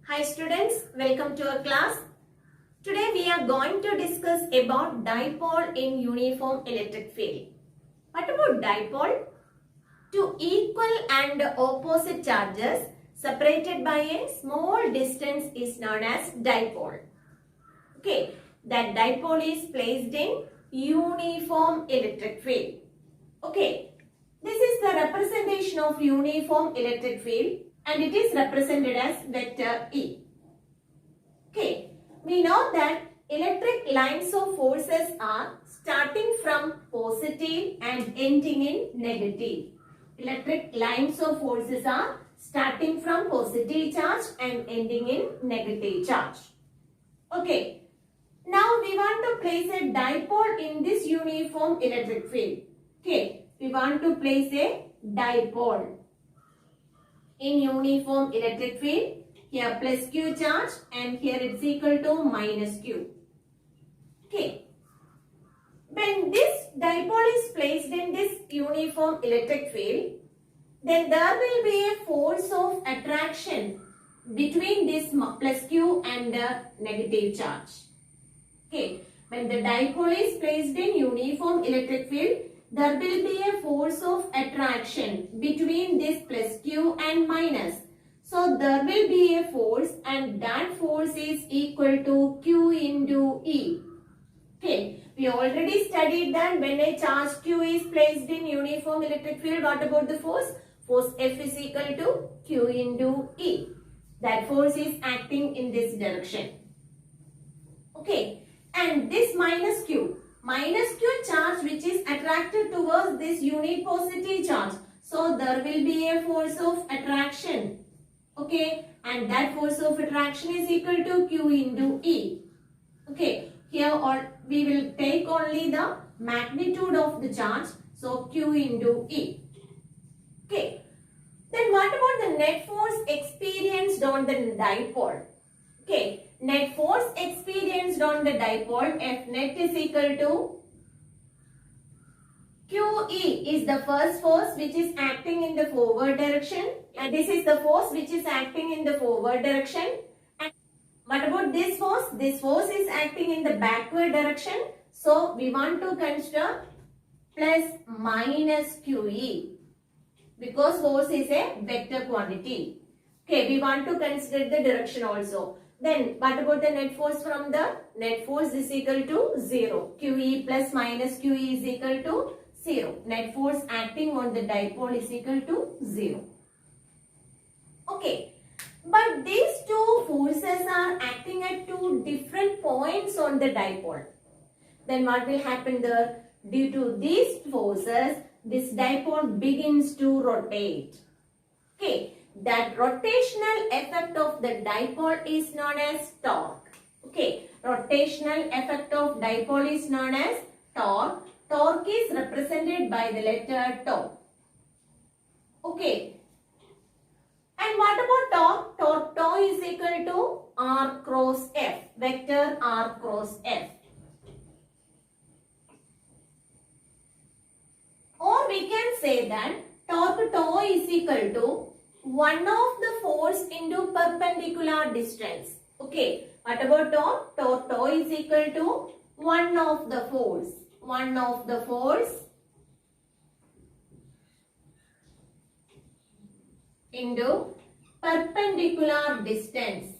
Hi students, welcome to our class. Today we are going to discuss about dipole in uniform electric field. What about dipole? Two equal and opposite charges separated by a small distance is known as dipole. Okay, that dipole is placed in uniform electric field. Okay, this is the representation of uniform electric field and it is represented as vector E. Okay, we know that electric lines of forces are starting from positive and ending in negative. Electric lines of forces are starting from positive charge and ending in negative charge. Okay, now we want to place a dipole in this uniform electric field. Okay, we want to place a dipole in uniform electric field. Here plus Q charge and here it's equal to minus Q. Okay. When this dipole is placed in this uniform electric field, then there will be a force of attraction between this plus Q and the negative charge. Okay. When the dipole is placed in uniform electric field, there will be a force of attraction between this plus Q and minus. So there will be a force and that force is equal to Q into E. Okay, we already studied that when a charge Q is placed in uniform electric field, what about the force? Force F is equal to Q into E. That force is acting in this direction. Okay, and this minus Q charge which is attracted towards this unit positive charge. So there will be a force of attraction. Okay, and that force of attraction is equal to Q into E. Okay, here we will take only the magnitude of the charge. So Q into E. Okay, then what about the net force experienced on the dipole? Okay, net force experienced on the dipole, F net is equal to QE is the first force which is acting in the forward direction, and this is the force which is acting in the forward direction. And what about this force? This force is acting in the backward direction. So we want to consider plus minus QE because force is a vector quantity. Okay, we want to consider the direction also. Then what about the net force from the net force is equal to 0. QE plus minus QE is equal to 0. Net force acting on the dipole is equal to 0. Okay. But these two forces are acting at two different points on the dipole. Then what will happen there? Due to these forces, this dipole begins to rotate. Okay. That rotational effect of the dipole is known as torque. Okay. Rotational effect of dipole is known as torque. Torque is represented by the letter tau. Okay. And what about torque? Tau is equal to R cross F. Vector R cross F. Or we can say that torque tau is equal to 1 of the force into perpendicular distance. Okay. What about torque? Torque tau is equal to 1 of the force. 1 of the force into perpendicular distance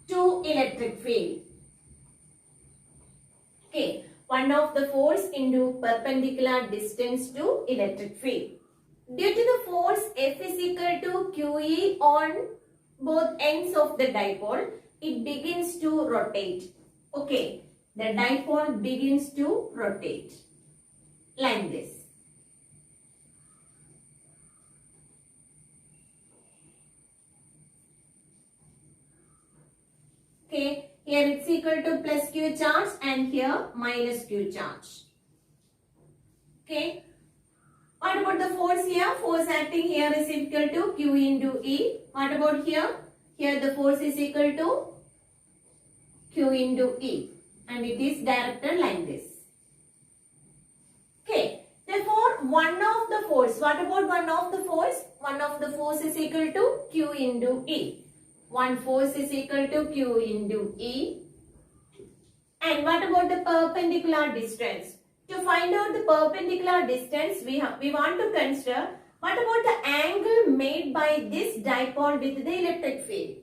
to electric field. Okay, 1 of the force into perpendicular distance to electric field. Due to the force F is equal to QE on both ends of the dipole, it begins to rotate. Okay, the dipole begins to rotate like this. Okay, here it's equal to plus Q charge and here minus Q charge. Okay, what about the force here? Force acting here is equal to Q into E. What about here? Here the force is equal to Q into E and it is directed like this. Okay, the Therefore, one of the force, what about one of the force? One of the force is equal to Q into E. One force is equal to Q into E. And what about the perpendicular distance? To find out the perpendicular distance, we want to consider what about the angle made by this dipole with the electric field.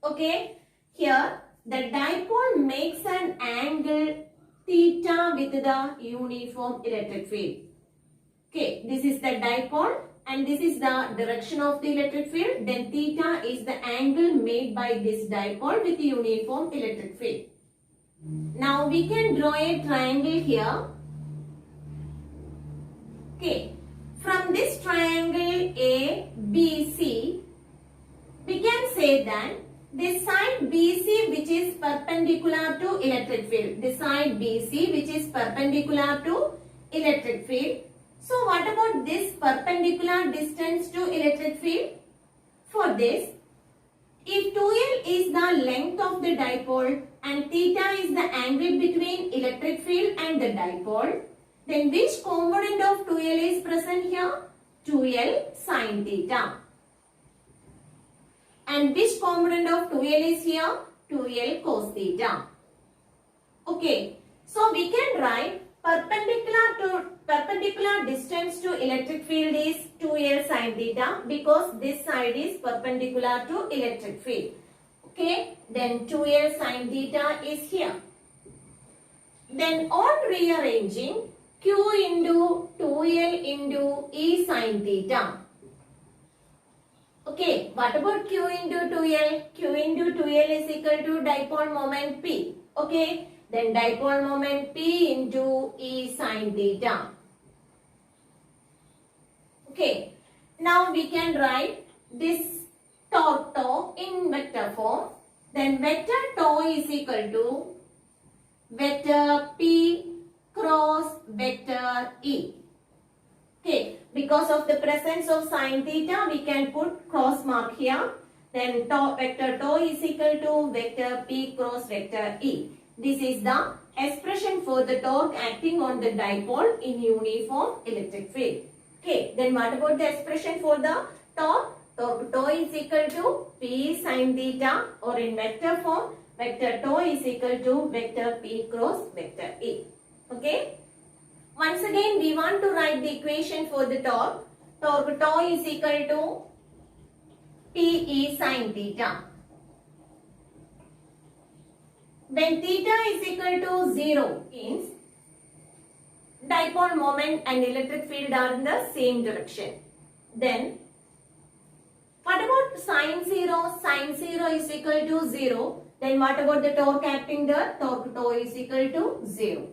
Okay, here the dipole makes an angle theta with the uniform electric field. Okay, this is the dipole and this is the direction of the electric field. Then theta is the angle made by this dipole with the uniform electric field. Now we can draw a triangle here. Okay, from this triangle ABC, we can say that this side BC which is perpendicular to electric field. This side BC which is perpendicular to electric field. So what about this perpendicular distance to electric field? For this, if 2L is the length of the dipole and theta is the angle between electric field and the dipole, then which component of 2L is present here? 2L sin theta. And which component of 2L is here? 2L cos theta. Okay, so we can write perpendicular distance to electric field is 2L sin theta because this side is perpendicular to electric field. Okay, then 2L sin theta is here. Then on rearranging, Q into 2L into E sin theta. Okay, what about Q into 2L? Q into 2L is equal to dipole moment P. Okay, then dipole moment P into E sin theta. Okay, now we can write this torque tau in vector form. Then vector tau is equal to vector P cross vector E. Okay, because of the presence of sin theta, we can put cross mark here. Then vector tau is equal to vector P cross vector E. This is the expression for the torque acting on the dipole in uniform electric field. Okay, then what about the expression for the torque? Torque tau is equal to P sin theta, or in vector form, vector tau is equal to vector P cross vector E. Okay. Once again, we want to write the equation for the torque. Torque tau is equal to PE sin theta. When theta is equal to 0 means dipole moment and electric field are in the same direction. Then what about sin 0? Sin 0 is equal to 0. Then what about the torque acting there? Torque tau is equal to 0.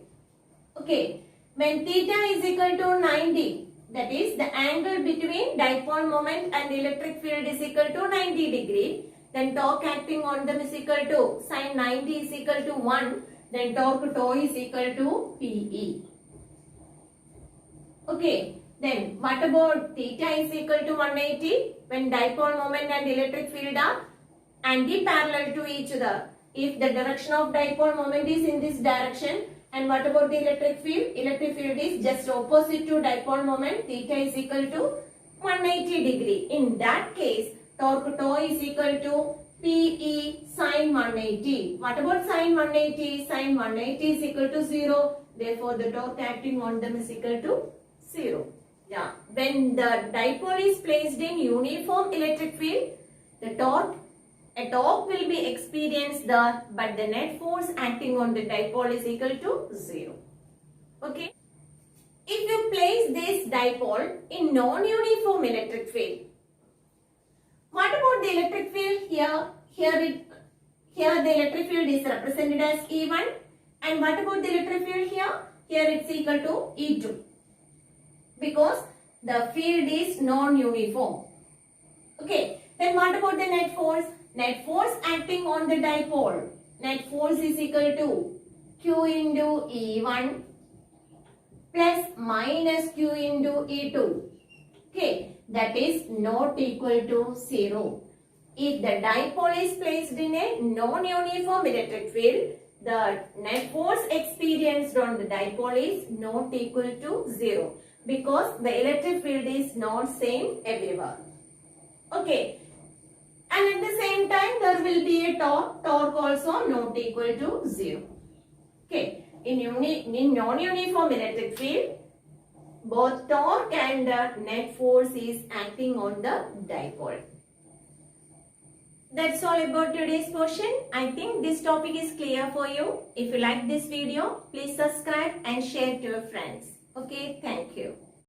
Okay. When theta is equal to 90, that is the angle between dipole moment and electric field is equal to 90 degree, then torque acting on them is equal to sin 90 is equal to 1, then torque tau is equal to PE. Okay, then what about theta is equal to 180 when dipole moment and electric field are anti-parallel to each other. If the direction of dipole moment is in this direction, and what about the electric field? Electric field is just opposite to dipole moment. Theta is equal to 180 degree. In that case, torque tau is equal to PE sin 180. What about sin 180? Sin 180 is equal to 0. Therefore, the torque acting on them is equal to 0. Yeah. When the dipole is placed in uniform electric field, a torque will be experienced there, but the net force acting on the dipole is equal to 0. Okay. If you place this dipole in non-uniform electric field, what about the electric field here? Here the electric field is represented as E1, and what about the electric field here? Here it's equal to E2, because the field is non-uniform. Okay. Then what about the net force? Net force acting on the dipole. Net force is equal to Q into E1 plus minus Q into E2. Okay, that is not equal to 0. If the dipole is placed in a non-uniform electric field, the net force experienced on the dipole is not equal to 0. because the electric field is not same everywhere. Okay. And at the same time, there will be a torque also not equal to 0. Okay. In non-uniform electric field, both torque and net force is acting on the dipole. That's all about today's portion. I think this topic is clear for you. If you like this video, please subscribe and share to your friends. Okay, thank you.